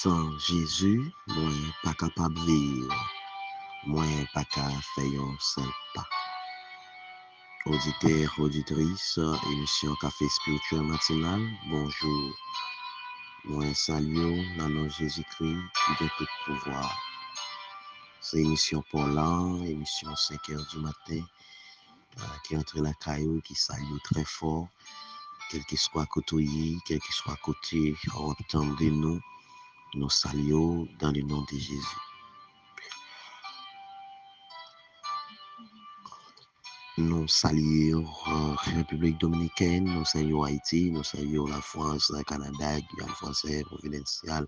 Sans Jésus, moi pas capable de vivre. Moi pas capable de faire un seul pas. Auditeurs, auditrices, émission Café Spirituel Matinal, bonjour. Moi salue dans nom de Jésus-Christ qui a tout pouvoir. C'est émission pour l'an, émission 5 heures du matin, qui entre la caillou, qui salue très fort, quel que soit côté, quel que soit côté, entendez-nous, nous saluons dans le nom de Jésus. Nous saluons République Dominicaine, nous saluons Haïti, nous saluons la France, le Canada, Guyane française, Provinciale,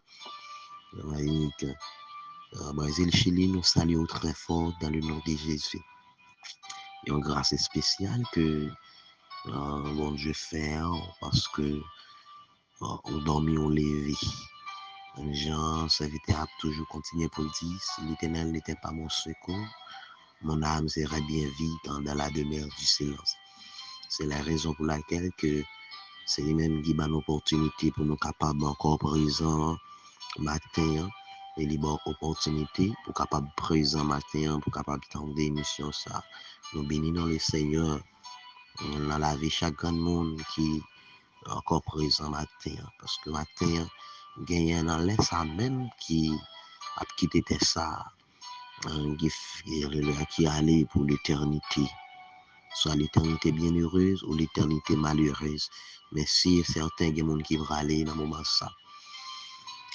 Jamaïque, Brésil, Chili, nous saluons très fort dans le nom de Jésus. Et une grâce spéciale que bon Dieu fait parce que on dormit, on levé. Jean, serviteur a toujours continué pour dire, si l'Éternel n'était pas mon secours, mon âme serait bien vite dans la demeure du silence. C'est la raison pour laquelle que c'est lui-même qui donne l'opportunité pour nous capables encore présent matin et les bonnes opportunités pour capable présent matin pour capable tendre émission ça. Nous bénissons le Seigneur dans la vie chaque grand monde qui est encore présent matin parce que matin gagnant dans l'air ça même qui a quitté ça qui allait pour l'éternité. Soit l'éternité bienheureuse ou l'éternité malheureuse. Mais si est certain qu'il y a des gens qui vont aller dans le moment ça.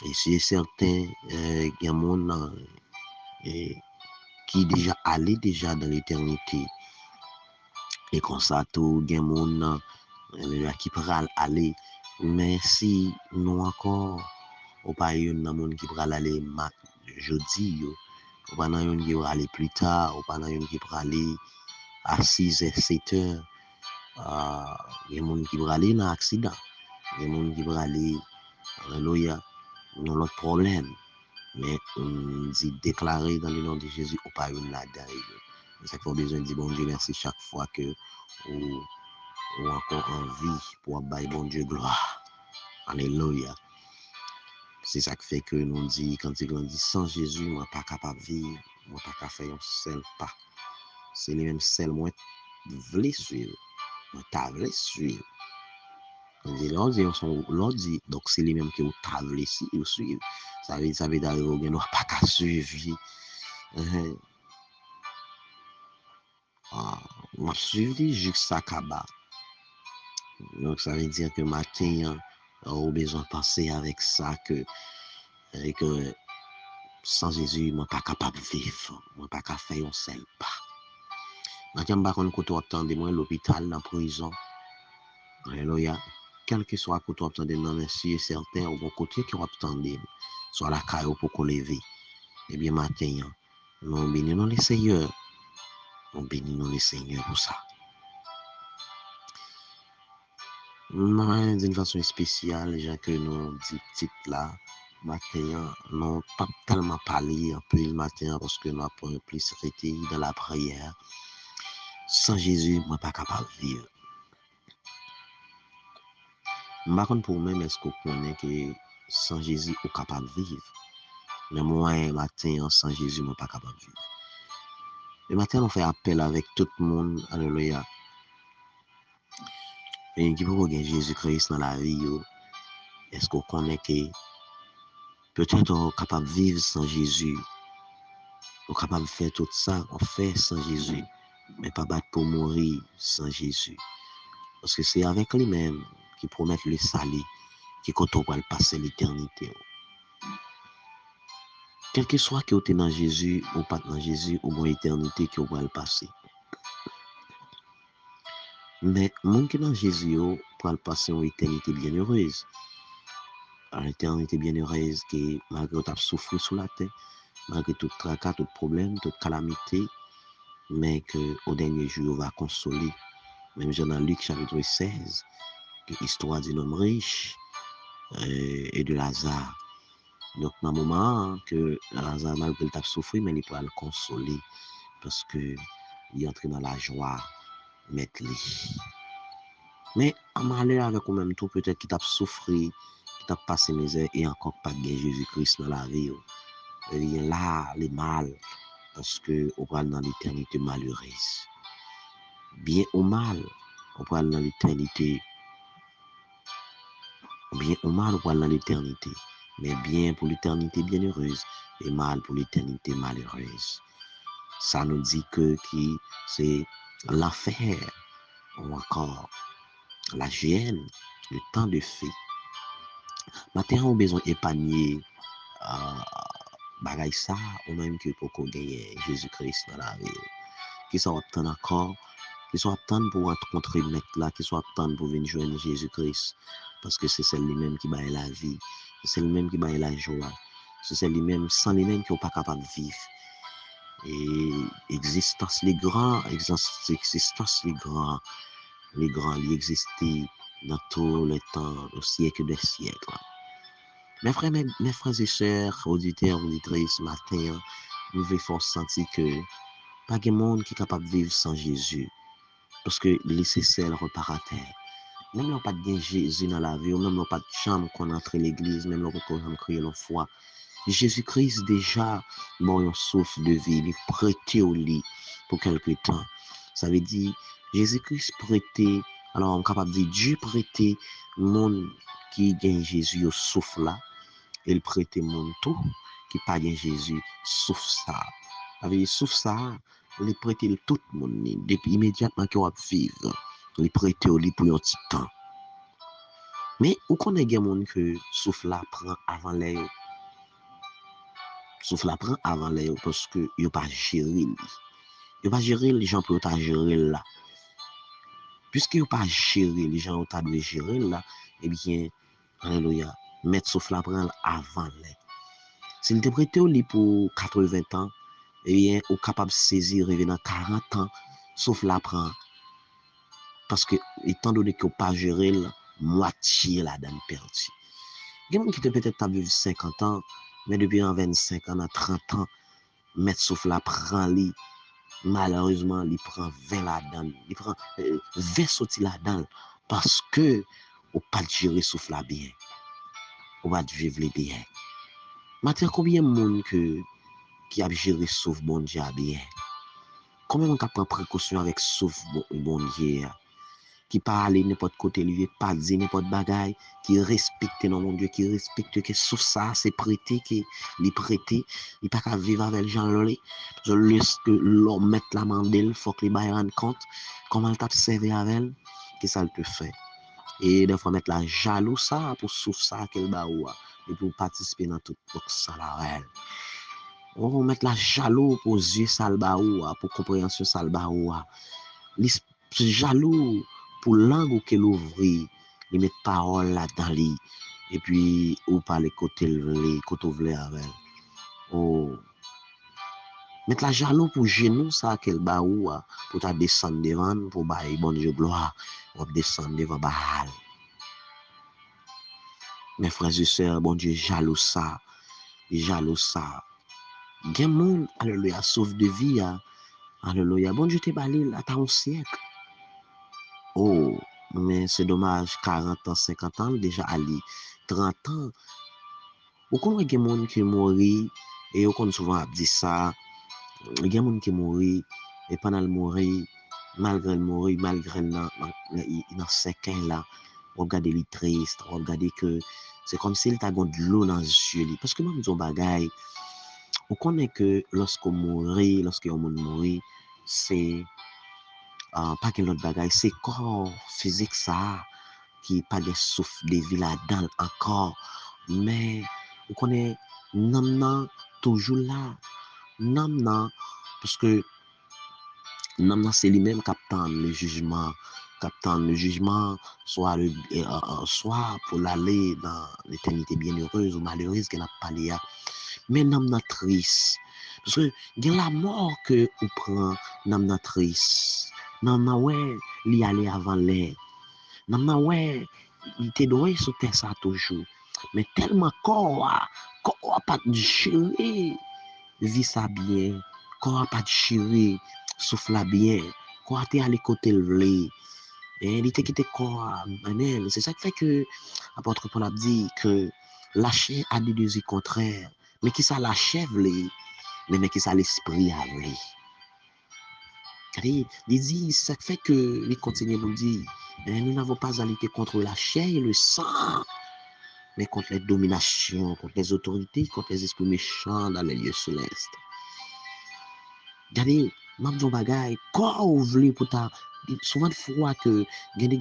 Et si est certain qu'il y a des gens qui déjà allé déjà dans l'éternité. Et comme ça, tout, il y a des gens qui pourraient aller. Mais si nous encore, ou pas il y a des gens qui pourraient aller jeudi, ou pas il y a des gens qui pourraient aller plus tard, ou pas il y a des gens qui pourraient aller à 6h, 7h. Il y a des gens qui vont aller dans l'accident. Il y a des gens qui vont aller dans l'autre problème. Mais on dit déclarer dans le nom de Jésus, ou pas une là-dedans. C'est ça qu'il faut besoin de dire bon Dieu merci chaque fois que ou encore en vie pour bailler bon Dieu gloire. Alléluia. C'est ça qui fait que nous dit quand il dit sans Jésus, moi pas capable de vivre, moi pas capable faire un seul pas. C'est les mêmes seuls moi voulais suivre. Moi t'as voulu suivre. L'on dit, donc c'est les mêmes qui ont tablé ici, ils suivent. Ça veut dire qu'ils n'ont pas qu'à suivre. Moi, suivre jusqu'à Kaba. Donc, ça veut dire que matin, on a besoin de penser avec ça que sans Jésus, moi, pas capable de vivre. Moi, pas capable de faire un seul pas. Maintenant, par contre, quand on attend de moi, l'hôpital, la prison, alléluia. Quel que soit le côté où dans les cieux certains ou bon côté qui attendent soit la caille pour qu'on lever et bien matin nous bénissons le Seigneur pour ça d'une façon spéciale les gens que nous dit petit là matin nous pas tellement parler un peu le matin parce que nous avons plus été dans la prière sans Jésus moi pas capable de vivre. Par contre pour moi est-ce qu'on connaît que sans Jésus on est capable de vivre. Mais moi, matin, sans Jésus, je ne suis pas capable de vivre. Le matin, on fait appel avec tout le monde. Alléluia. Et qui peut gagner Jésus-Christ dans la vie, est-ce qu'on connaît que peut-être on est capable de vivre sans Jésus? On est capable de faire tout ça, on fait sans Jésus. Mais pas battre pour mourir sans Jésus. Parce que c'est avec lui-même qui promet le salut, qui quand on va passer l'éternité. Quel que soit que tu es dans Jésus ou pas dans Jésus, ou dans l'éternité qui va le passer. Mais mon qui dans Jésus pour le passer une éternité bienheureuse. Une éternité bienheureuse qui malgré tout souffrir sur la terre, malgré tout tracas, tout problème, toute calamité, mais que au dernier jour on va consoler. Même dans Luc chapitre 16, que l'histoire d'un homme riche et de Lazare. Donc dans le moment que Lazare malgré tout souffrir, mais il pourra le consoler parce que il entre dans la joie, mettre lui. Mais en malheur avec ou même tout peut-être qu'il t'a souffert, t'as passé misère et encore pas de Jésus-Christ dans la vie. Et bien là, les mal, parce que on parle dans l'éternité malheureuse. Bien ou mal, on parle dans l'éternité. Bien ou mal, on parle dans l'éternité. Mais bien pour l'éternité bienheureuse et mal pour l'éternité malheureuse. Ça nous dit que c'est l'enfer ou encore la gêne, le temps de feu. Maintenant, on a besoin d'épargner bagay ça ou même que pour qu'on gagne Jésus-Christ dans la vie. Qui soit attendre encore, qui soit attendre pour rencontrer le mec là, qui soit attendre pour venir joindre Jésus-Christ. Parce que c'est celle-même qui baille la vie, c'est celle-même qui baille la joie, c'est celle-même sans lui-même qui n'est pas capable de vivre. Et existence les grands, existence les grands, ils existaient dans tout le temps, au siècle des siècles. Mes frères et sœurs, auditeurs, auditrices, matin, nous devons sentir que pas de monde qui est capable de vivre sans Jésus. Parce que laisser seul repart à terre. Même là, pas de Jésus dans la vie, même là, pas de chambre qu'on entre l'église, même là, qu'on a crié la foi. Jésus-Christ, déjà, bon, un souffle de vie, il est prêté au lit pour quelque temps. Ça veut dire, Jésus-Christ prêté, alors on est capable de dire, Dieu prêté, monde qui gagne Jésus au souffle là, et il prêté monde tout, qui pas gagne Jésus, sauf ça. Ça veut dire, sauf ça, il prêté tout le monde, depuis immédiatement qu'il va vivre, il prêté au lit pour un petit temps. Mais, où qu'on a des monde que souffle là prend avant l'air, sauf la prend avant les parce que yo pas gérer yo pas gérer les gens pour ta gérer là puisque yo pas gérer les gens ta doit gérer là eh bien alléluia mettre sauf la prend avant les s'il te prêté au lit pour 80 ans eh bien ou capable saisir arriver dans 40 ans sauf la prend parce que étant donné que pas gérer moitié la donne perdue. Il y a des gens qui peut-être vivre 50 ans mais depuis en 25 ans, en 30 ans mettre souffle la prend li malheureusement il prend 20 là-dedans il prend 20 sorti là-dedans parce que ou pas gérer souffle la bien ou pas vivre les bien maintenant combien de monde qui a géré souffle bon Dieu bien combien on prend précaution avec souffle bon Dieu qui pas aller n'importe côté lui pas dire n'importe bagaille qui respecte non mon Dieu qui respecte que sous ça c'est prêté qui li prêté il pas qu'à vivre avec Jean Lolé je laisse que l'homme mette la mandel faut que les bail rendre compte comment il t'a servi avec elle que ça le te fait et des fois mettre la jaloux ça pour souffle ça qu'elle ba ou et pour participer dans tout ça là elle on va mettre la jaloux pour yeux ça le ba ou pour compréhension ça le ba ou jaloux pour langue qu'elle ouvrit, il met parole là dans lui et puis ou parler côté le côté vle avec. Oh, mettre la jaloux pour genou ça qu'elle ba ou pour ta descendre devant pour bailler bon Dieu gloire, ou descendre devant Baal. Mes frères et sœurs, bon Dieu jaloux ça, Gen moun, alléluia, sauve de vie, alléluia. Bon Dieu te balil à un siècle. Oh, mais c'est dommage, 40 ans, 50 ans, déjà ali, 30 ans. Ou kon gen moun qui mori, et ou kon souvent dit ça, gen moun qui mori, et pendant le mori, malgré dans 5 ans là, on regarde li triste, on regarde que c'est comme s'il t'a de l'eau dans les yeux. Parce que même, on bagaille, on connaît que lorsqu'on mourit, lorsqu'on mourit, c'est pas que l'autre bagaille, c'est corps physique ça qui pas de souffle de vie là-dedans encore. Mais on connaît non toujours là. Non, parce que non c'est lui-même qui attend le jugement, soit pour l'aller dans l'éternité bienheureuse ou malheureuse qu'elle a parlé. Mais non triste. Parce que il y a la mort que on prend non triste. Non ouais, il y aller avant l'air. Non ouais, il te doit sauter ça toujours. Mais tellement corps pas de chéri, vit ça bien, corps pas de chéri, souffle bien, corps t'es aller côté le Et il était quitté quoi, Manel. C'est ça qui fait que l'apôtre Paul a dit que la chair a des désirs contraires. Mais qui ça la chèvre, mais qui ça l'esprit a lui. Il dit, ça fait que il continue de nous dire, nous n'avons pas à lutter contre la chair et le sang, mais contre les dominations, contre les autorités, contre les esprits méchants dans les lieux célestes. Regardez, m'abdou bagay, quoi ou vle pour ta, souvent de fois que, gade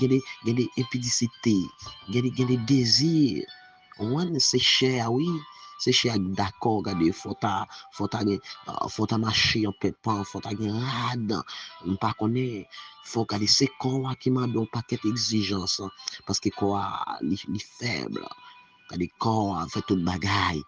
impudicité, gade désir, ouan c'est cher, oui, c'est cher d'accord, gade, faut ta marcher en pépin, faut ta gen rad, pas connaît, faut gade c'est quoi qui m'a donné un paquet d'exigences, parce que quoi, li faible, gade quoi, fait tout bagay.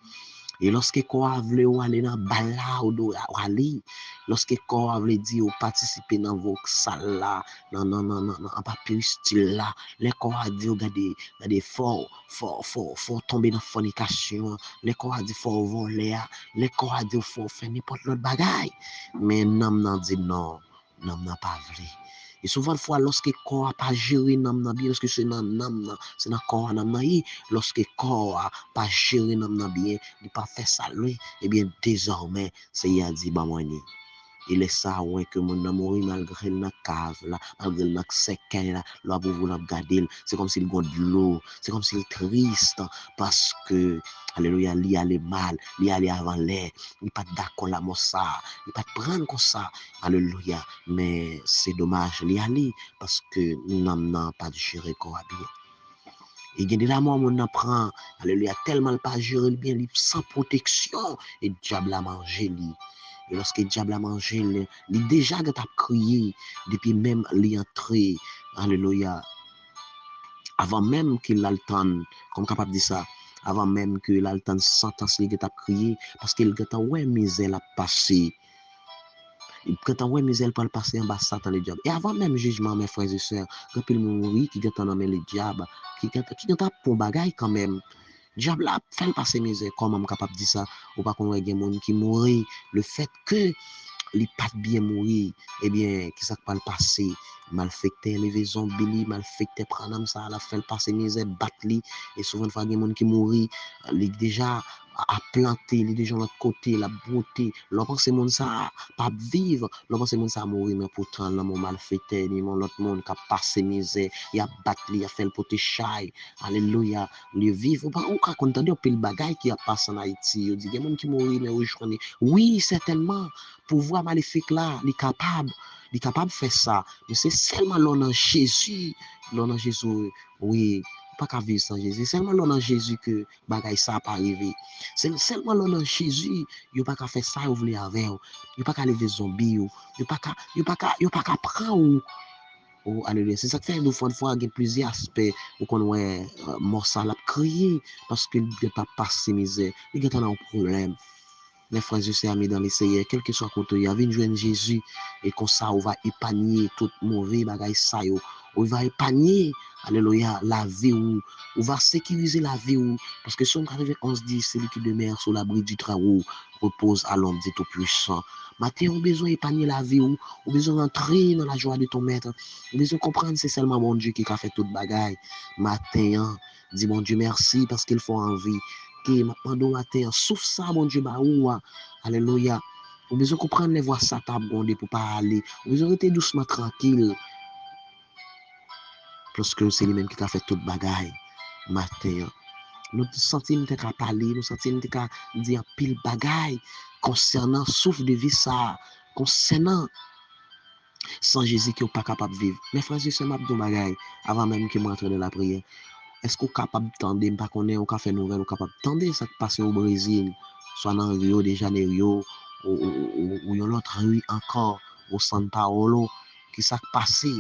Et lorsque quoi vle ou aller dans bala ou do aller, lorsque quoi vle dire ou participer dans vos salles là, en papier style là, les quoi dit regardez faut tomber dans fornication, les quoi dit faut voler, les quoi dit faut faire n'importe l'autre bagaille. Mais nan dit non, nan pas vle. Et souvent fois lorsque corps pas gérer nan bien lorsque c'est nan c'est dans corps nan lorsque corps pas gérer nan bien il pas fait ça lui et bien désormais c'est y a dit bah moi il est ça ouais que mon amour malgré la cave là malgré la séquelle là là pour vous regarder c'est comme s'il gonne de l'eau c'est comme s'il triste parce que alléluia il allait mal il allait avant l'air il pas d'accord là moi ça il pas prendre comme ça alléluia mais c'est dommage il allait parce que n'a pas de gérer quoi bien et il y a de l'amour mon apprend alléluia tellement pas gérer bien sans protection et diable a mangé lui. Et lorsque le diable a mangé, il déjà que tu as crié, depuis même l'entrée, alléluia, avant même qu'il a le temps, comme capable de dire ça, avant même qu'il a le temps de sentence, il a crié, parce qu'il a ouais misère a passé. Quand on voit misère pour le passer en bas Satan le diable. Et avant même jugement, mes frères et sœurs, quand il mourit, qui est en le diable, qui est pour bagaille quand même. Diable a fait passer misère, comment je suis capable de dire ça, ou pas qu'on ait des gens qui mourent, le fait que li pas bien mourir eh bien qui ça pas le passer malfecté lever zombie malfecté prendre ça la fait passer misère battre li et souvent fois des monde qui mourir li déjà a planté li déjà l'autre côté la beauté l'on pense monde ça pas vivre l'on pense monde ça mourir mais pourtant là mon malfecté ni mon l'autre monde qui a passé misère il a battre li a fait le poté chai alléluia le vivre pas on ka entendre pile bagaille qui a passé en Haïti on dit des monde qui mourir mais aujourd'hui oui certainement pouvoir maléfique là, il est capable de faire ça. Mais c'est seulement l'on en Jésus, l'on en Jésus, oui, pas qu'à vivre sans Jésus. C'est seulement l'on en Jésus que bagaille ça pas arriver. C'est seulement l'on en Jésus, il pas qu'à faire ça, vous voulez avec, il pas qu'à lever zombie, il pas qu'à prendre. Oh, alléluia. C'est ça qui fait, nous, fois, il y a plusieurs aspects où on voit mort ça l'a crié parce qu'il n'a pas passé misère. Il y a un problème. Mes frères et sœurs, amis dans les seigneurs, quel que soit côté, il y a une joindre Jésus et comme ça, on va épargner tout mauvais bagage ça yo. On va épargner, alléluia, la vie ou on va sécuriser la vie ou parce que son 91 dit celui qui demeure sous l'abri du Très-Haut repose à l'ombre du Tout-Puissant. Matin, on a besoin d'épargner la vie ou on a besoin d'entrer dans la joie de ton maître. On a besoin de comprendre c'est seulement mon Dieu qui a fait toute bagaille. Matin, dis mon Dieu merci parce qu'il faut envie qui pendant matin sauf ça mon Dieu bah ou alléluia on besoin comprendre les voix ça t'a bondé pour pas aller on besoin rester doucement tranquille parce que c'est lui même qui a fait toute bagaille matin nous sentimos qu'à parler nous sentimos qu'à dire pile bagaille concernant souffle de vie ça concernant sans Jésus qui n'est pas capable de vivre mes frères et sœurs m'a dit bagaille avant même que moi entre dans la prière est-ce qu'on est capable de tendre, pas qu'on est, on fait nouvelle, on est capable de tendre ça qui passe au Brésil, soit dans Rio de Janeiro, ou l'autre rue encore, au San Paolo, qui s'est passé,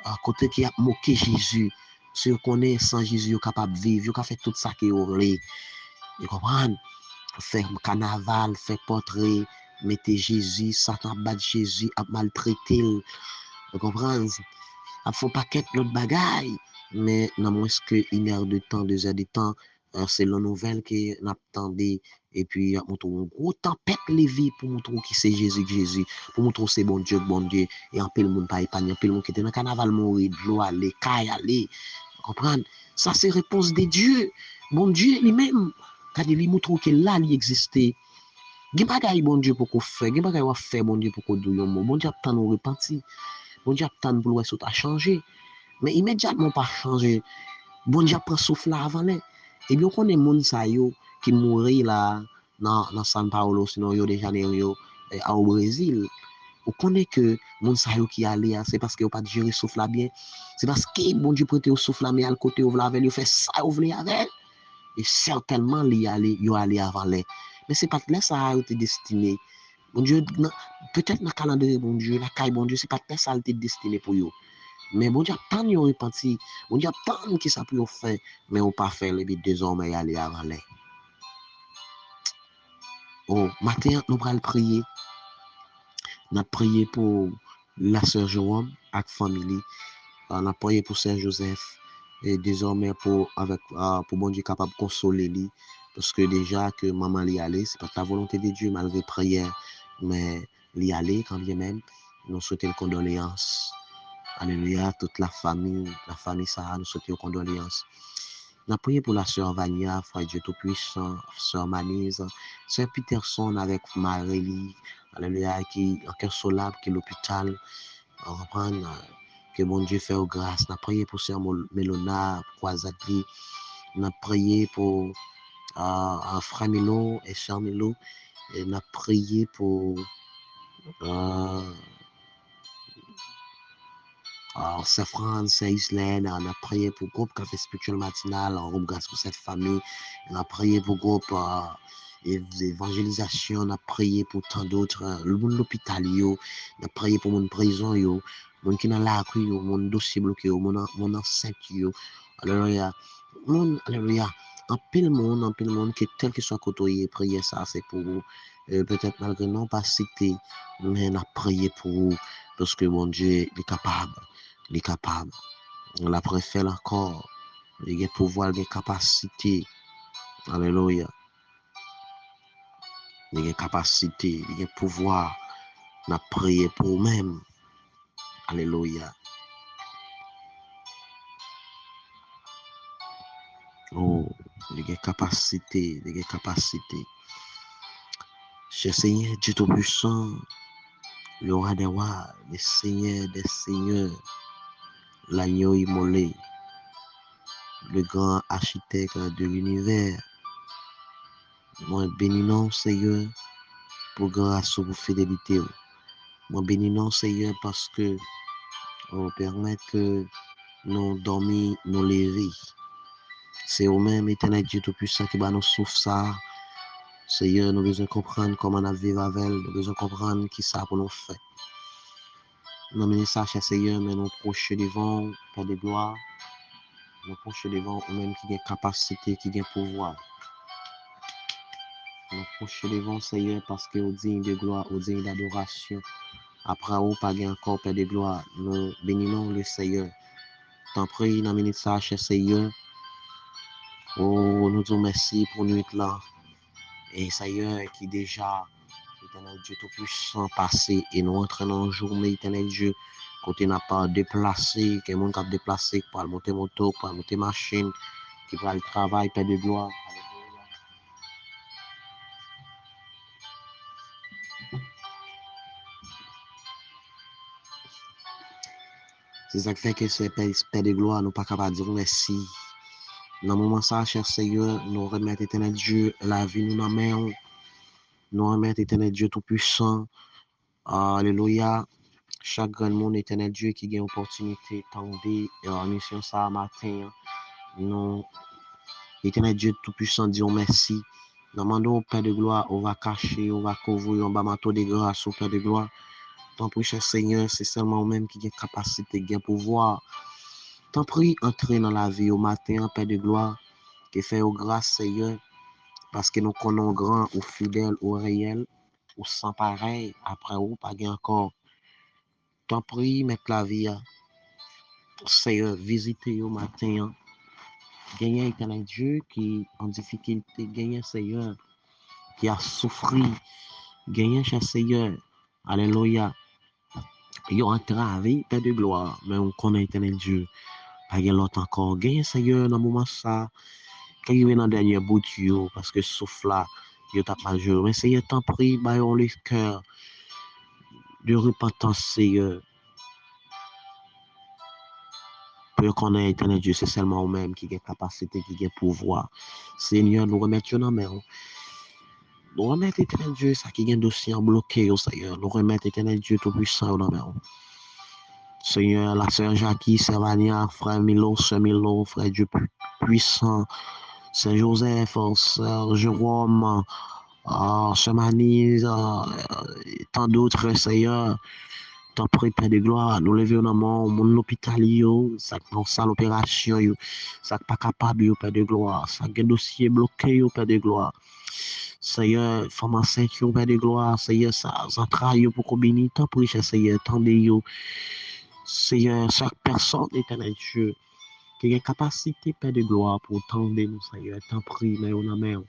à côté qui a moqué Jésus, si on connaît sans Jésus, on est capable de vivre, on fait tout ça qui est oublié. Vous comprenez? Faire carnaval, faire portrait, mettre Jésus, Satan bat Jésus, à maltraiter. Vous comprenez? Il faut pas qu'être l'autre bagaille. Mais non moins que 1 heure de temps, 2 heures de temps, c'est la nouvelle qui n'attendait et puis montre une grosse tempête levée pour montrer qui c'est Jésus, pour montrer c'est bon Dieu, et en peu le monde pas épargné, en peu le monde qui était dans le carnaval mourir, de l'eau aller, caille aller, comprendre? Ça c'est réponse de Dieu, bon Dieu lui-même, quand il montre que là il existait. Gen bagay bon Dieu pour qu'on fait, gen bagay ou fait bon Dieu pour qu'on dou yon mot. Bon Dieu attend nous repentir. Bon Dieu attend pour l'ouest a changé. Mais immédiatement pas changé. Bon Dieu prend souffle avant les. Et bien qu'on est moun sa yo qui mourir là dans San Paulo, sinon Rio de Janeiro, au Brésil. Ou connaît que moun sa yo qui allé, c'est parce que ou pas gérer souffle bien. C'est parce que bon Dieu prête au souffle mais à côté ou avec lui fait ça ou vle avec. Et certainement yo allé avant les. Mais c'est pas là ça a été destiné. Bon Dieu, peut-être dans le calendrier, bon Dieu, la caille, bon Dieu, c'est pas ça qui est destiné pour vous. Mais bon Dieu, tant de repenti, bon Dieu, tant qui ça peut faire, mais on pas faire les désormais aller avant les. Oh, matin, nous allons prier. Nous prier pour la sœur Jérôme avec la famille. On a prié pour Sœur Joseph. Et désormais, pour bon Dieu capable de consoler lui. Parce que déjà que maman l'y allait, c'est pas la volonté de Dieu, malgré prière. Mais l'y aller quand bien même. Nous souhaitons une condoléance. Alléluia, toute la famille ça, nous souhaitons condoléances. Nous prions pour la sœur Vania, frère Dieu Tout-Puissant, sœur Manise, sœur Peterson avec Marélie, alléluia, qui en cœur solable, qui est l'hôpital, on reprend, que mon Dieu fait grâce. Nous prions pour sœur Mélona, Croisatli, nous prions pour frère Milo et sœur Milo, et nous prions pour Sœur France, Sœur Islaine, on a prié pour le groupe Café Spirituel Matinal, on groupe grâce pour cette famille, on a prié pour le groupe évangélisation, on a prié pour tant d'autres, le monde l'hôpital, on a prié pour mon prison, le monde qui est dans la rue, mon dossier bloqué, mon enceinte, alléluia, alléluia, en pile monde, qui tel que soit côtoyé, prier ça, c'est pour vous, peut-être malgré non pas cité, mais on a prié pour vous, parce que mon Dieu est capable. Il est capable. On l'a préféré encore. Il a pouvoir, il a capacité. Alléluia. Il a capacité, il a pouvoir. On a prié pour nous-mêmes. Alléluia. Oh, il a capacité, il a capacité. Cher Seigneur, Dieu Tout-Puissant, le roi des rois, le Seigneur des seigneurs, l'agneau immolé, le grand architecte de l'univers. Moi, bénis non, Seigneur, pour grâce ou pour fidélité. Moi, bénis non, Seigneur, parce que on permet que nous dormir, nous lever. C'est au même éternel Dieu Tout-Puissant qui va nous souffle ça. Seigneur, nous devons comprendre comment on vivre avec elle. Nous devons comprendre qui ça pour nous faire. Nous menons ça, cher Seigneur, mais nous proches devant, Père de gloire. Nous proches devant, ou même qui a capacité, qui a pouvoir. Nous proches devant, Seigneur, parce que au digne de gloire, au digne d'adoration. Après, ou pas encore, Père de gloire, nous bénissons le Seigneur. T'en prie, dans minute ça, cher Seigneur. Oh, nous disons merci pour nuit là. Et Seigneur, qui déjà, éternel Dieu Tout-Puissant, passé et nous entrons dans une journée, éternel Dieu, côté n'a pas déplacé, que monde qui a déplacé, pour monter moto, pour monter machine, qui va le travail, Père de gloire. C'est ça qui fait que c'est Père de gloire, nous pas capable de dire merci. Dans le moment ça, cher Seigneur, nous remettons éternel Dieu, la vie nous dans main, nous remettons éternel Dieu Tout-Puissant. Alléluia. Chaque grand monde, éternel Dieu, qui a une opportunité, tendez en mission ça matin. Nous, éternel Dieu Tout-Puissant, disons merci. Nous demandons au Père de gloire, on va cacher, on va couvrir, on va manteau de grâce au Père de gloire. Tant pis, cher Seigneur, c'est seulement vous-même qui a capacité, qui a pouvoir. Tant pis, entrer dans la vie au matin, Père de gloire, qui fait au grâce, Seigneur, parce que nous connaissons grand ou fidèle ou réel, ou sans pareil, après ou pas encore. Tant pis, mettre la vie, Seigneur, visiter au matin, Gagner éternel Dieu qui en difficulté, gagner Seigneur qui a souffert, gagner cher Seigneur, alléluia, ils ont entravé, Père de gloire, mais on connaît éternel Dieu, pas l'autre encore, gagner Seigneur dans le moment ça, quand il est dans le dernier bout parce que souffle là, il t'a pas joué, mais Seigneur t'en prie, baillons le cœur de repentance Seigneur, pour connaître éternel Dieu, c'est seulement nous-mêmes qui avons capacité, qui avons pouvoir. Seigneur, nous remettons dans main. Nous remettons éternel Dieu, ça qui est un dossier bloqué, Seigneur. Nous remettons éternel Dieu tout-puissant dans main. Seigneur, la sœur Jackie, sœur Vania, frère Milo, sœur Milo, frère Dieu puissant, sœur Joseph, sœur Jérôme, sœur Manise, tant d'autres, Seigneur. T'en prie, Père de gloire, nous levons dans mon hôpital, ça dans salle opération, ça pas capable, Père de gloire, ça a dossier bloqué, Père de gloire. Seigneur, femme enceinte, Père de gloire, Seigneur, ça entraille pour qu'on bénisse, t'en prie, Seigneur, tendez, Seigneur, chaque personne, éternel Dieu, qui a une capacité, Père de gloire, pour tendre nous, Seigneur, t'en prie, mais on a main,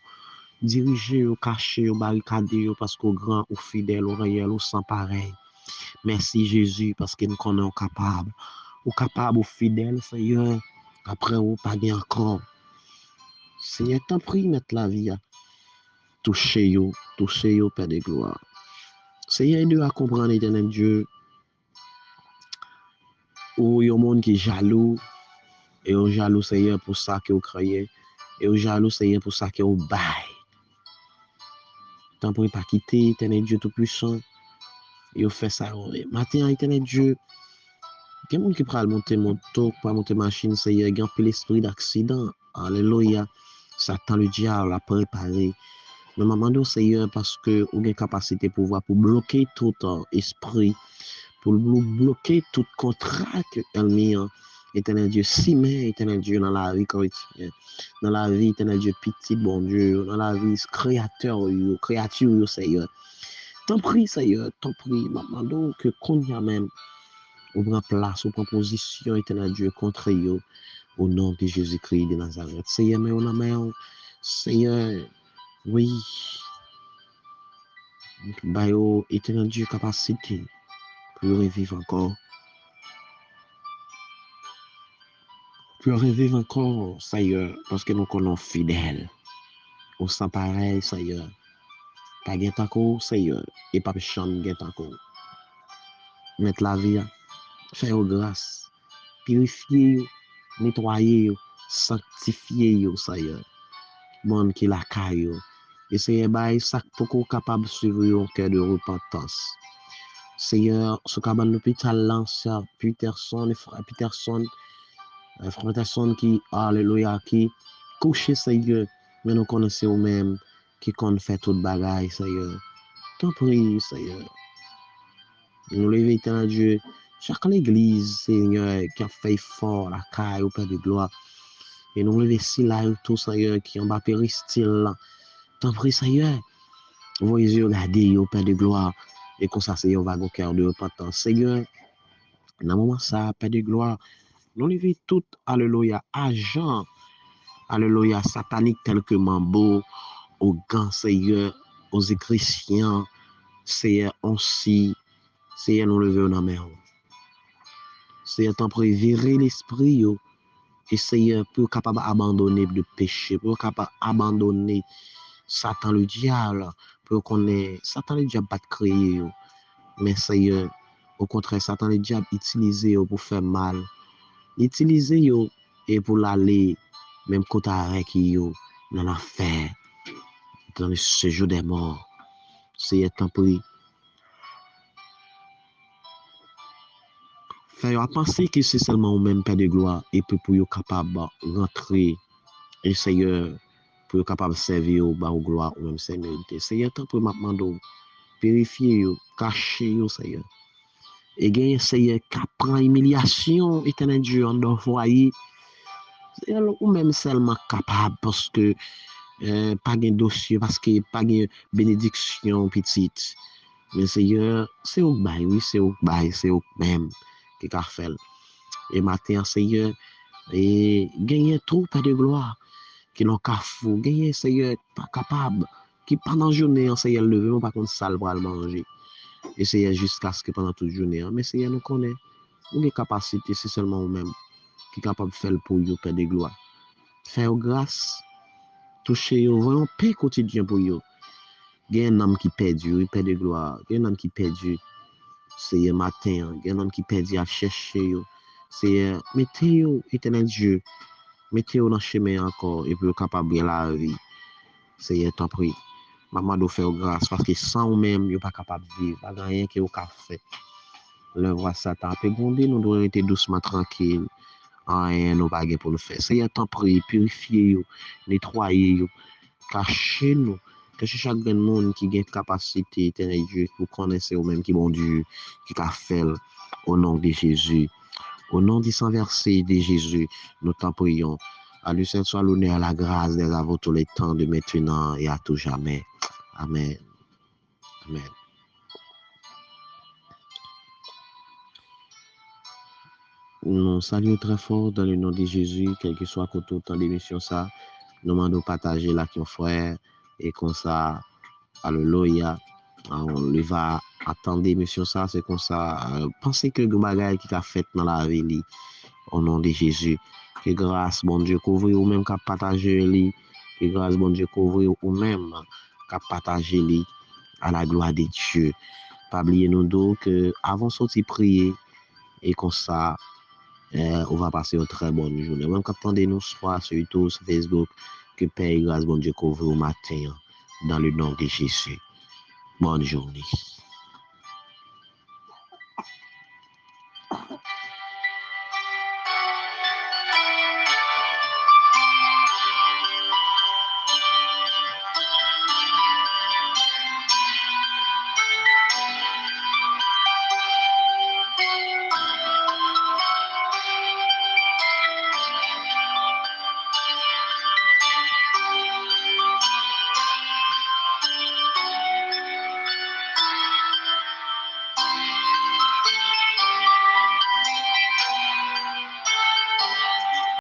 diriger, cacher, barricader, parce qu'au grand, au fidèle, au réel, au sans pareil. Merci Jésus parce que nous connaissons capable. Ou capable, ou fidèle, Seigneur. Après, ou pas bien encore. Seigneur, t'en prie, mettre la vie à toucher yo, Père de gloire. Seigneur, aide-nous à comprendre, éternel Dieu, ou y a un monde qui est jaloux, et au jaloux, Seigneur, pour ça que vous croyez, et au jaloux, Seigneur, pour ça que vous baille. T'en prie, pas quitter, éternel Dieu tout-puissant, et vous fait ça. Matin, éternel Dieu, il y a des gens qui peuvent monter moto, pas monter machine, Seigneur, il y a un l'esprit d'accident. Alléluia. Satan, le diable, a préparé. Mais maman, Seigneur, parce que vous avez capacité pour bloquer tout esprit, pour bloquer tout contrat que l'ennemi, éternel Dieu, si mais éternel Dieu, dans la vie chrétienne, dans la vie, éternel Dieu, petit, bon Dieu, dans la vie créature, Seigneur. T'en prie, Seigneur, t'en prie, maman, que qu'on y a même, on prend place, on prend position, éternel Dieu, contre eux, au nom de Jésus-Christ de Nazareth. Seigneur, mais on a main, Seigneur, oui, bayo, éternel Dieu, capacité pour revivre encore. Pour revivre encore, Seigneur, parce que nous connaissons fidèles. Au sans pareil, Seigneur. Pas gain tanko, Seigneur, et pas cham gain tanko. Mettre la vie, faire grâce, purifier, nettoyer, sanctifier, Seigneur. Monde qui la caille. Et Seigneur, ça pour capable de suivre un cœur de repentance. Seigneur, ce cabane l'hôpital l'ancien Peterson, frère Peterson, frère Peterson qui, alléluia, qui couché, Seigneur, mais nous connaissons même qui compte faire toute bagaille, Seigneur. T'en prie, Seigneur. Nous levons à Dieu. Chaque église, Seigneur, qui a fait fort la caille au Père de gloire. Et nous levons ici là, tout, Seigneur, qui en bas péristyle. T'en prie, Seigneur. Voyez regarder au Père de gloire. Et comme ça, Seigneur, va au cœur de repentance. Seigneur, dans le moment ça, Père de gloire, nous levons tout, alléluia, agent, alléluia, satanique tel que Mambo, aux gants, Seigneur, aux chrétiens, Seigneur, aussi, Seigneur, nous levons dans la main. Seigneur, t'en prie, virer l'esprit, yo. Et Seigneur, pour capable d'abandonner le péché, pour capable d'abandonner Satan le diable, pour qu'on ait, Satan le diable pas de créer, mais Seigneur, au contraire, Satan le diable utilisé pour faire mal, utiliser et pour l'aller, même côté avec yo, dans l'affaire, dans le séjour des morts. Seigneur, t'en prie. Faire penser que c'est seulement au même Père de gloire et puis pour être capable de rentrer, et Seigneur, pour être capable de servir au bas au gloire ou même Seigneur. Seigneur, t'en prie, maintenant, purifier, cacher, Seigneur. Et gagner, Seigneur, qui prend humiliation, éternel Dieu, en nos foyers. Ou même seulement capable parce que pas de dossier, parce que pas de bénédiction petite. Mais Seigneur, c'est au bail, oui, c'est au bail, c'est au même qui a fait. Et maintenant, Seigneur, Et gagner trop pas de gloire, qui n'ont qu'à fou, gagner Seigneur pas capable, qui pendant la journée, Seigneur levé, on pas contre ça, pour le manger. Et Seigneur jusqu'à ce que pendant toute journée, mais Seigneur nous connaît, nous les capacités, c'est seulement nous-mêmes qui est capable de faire pour vous, Père de gloire. Faire grâce, toucher, voyons paix quotidien pour vous. Il y a un homme qui perdu, Père de gloire, il y a un homme qui perdu, Seigneur matin, il y a un homme qui perdu à chercher, Seigneur, mettez-vous, éternel Dieu, mettez-vous dans le chemin encore, et puis capable de la vie. Seigneur, t'en prie. Maman doit faire grâce, parce que sans vous-même, vous n'êtes pas capable de vivre, pas rien que vous pouvez faire. Le roi Satan peut gronder, nous devons être doucement tranquilles. Rien nous pas pour nous faire. Seigneur, t'en prie, purifiez-nous, nettoyez-nous, cachez-nous. Que chaque monde qui a une capacité, éternel Dieu, pour connaître vous-même qui bon Dieu, qui a fait au nom de Jésus. Au nom du sang versé de Jésus, nous t'en prions. À lui seul soit l'honneur, la grâce des avant tous les temps, de maintenant et à tout jamais. Amen. Amen. Nous saluons très fort dans le nom de Jésus, quel que soit côté temps d'émission ça. Nous demandons partager là qui frère et comme ça, alléluia. On lui va attendre l'émission ça, c'est comme ça. Pensez que le bagage qui a fait dans la vie, au nom de Jésus. Que grâce, bon Dieu, couvre ou même qu'à partager lui. Que grâce, bon Dieu, couvre ou même qu'à partager lui à la gloire de Dieu. Pas oublier nous donc que avant de sortir prier et comme ça, on va passer une très bonne journée. Même quand attendez nous soit sur YouTube, sur Facebook, que Père et grâce, bon Dieu, couvre au matin dans le nom de Jésus. Bonne journée.